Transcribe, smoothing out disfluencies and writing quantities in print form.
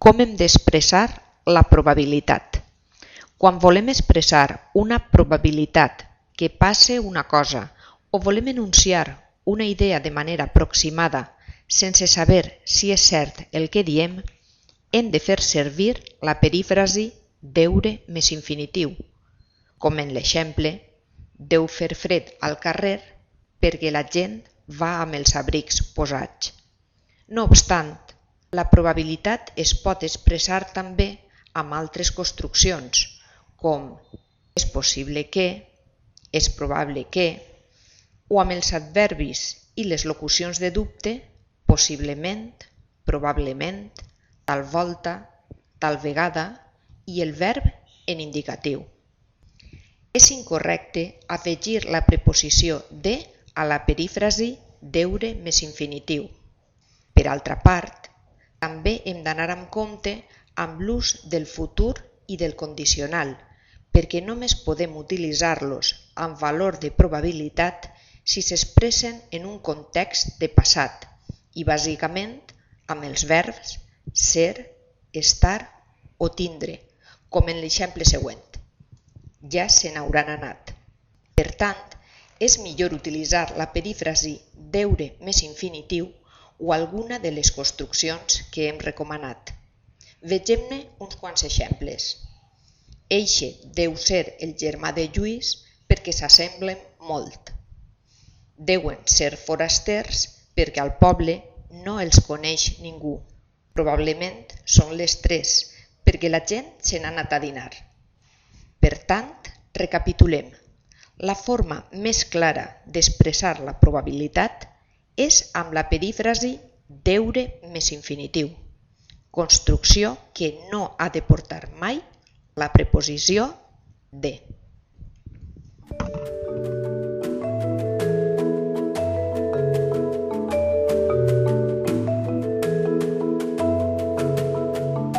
Com hem d'expressar la probabilitat? Quan volem expressar una probabilitat que passe una cosa o volem enunciar una idea de manera aproximada sense saber si és cert el que diem, hem de fer servir la perífrasi deure més infinitiu, com en l'exemple deu fer fred al carrer perquè la gent va amb els abrics posats. No obstant, la probabilitat es pot expressar també amb altres construccions, com és possible que, és probable que, o amb els adverbis i les locucions de dubte, possiblement, probablement, tal volta, tal vegada i el verb en indicatiu. És incorrecte afegir la preposició de a la perífrasi deure més infinitiu. Per altra part, també hem d'anar amb compte amb l'ús del futur i del condicional, perquè només podem utilitzar-los amb valor de probabilitat si s'expressen en un context de passat i bàsicament amb els verbs ser, estar o tindre, com en l'exemple següent. Ja se n'hauran anat. Per tant, és millor utilitzar la perífrasi deure més infinitiu o alguna de les construccions que hem recomanat. Vegem-ne uns quants exemples. Eixe deu ser el germà de Lluís perquè s'assemblen molt. Deuen ser forasters perquè al poble no els coneix ningú. Probablement són les 3 perquè la gent se n'ha anat a dinar. Per tant, recapitulem. La forma més clara d'expressar la probabilitat és amb la perífrasi deure més infinitiu, construcció que no ha de portar mai la preposició de.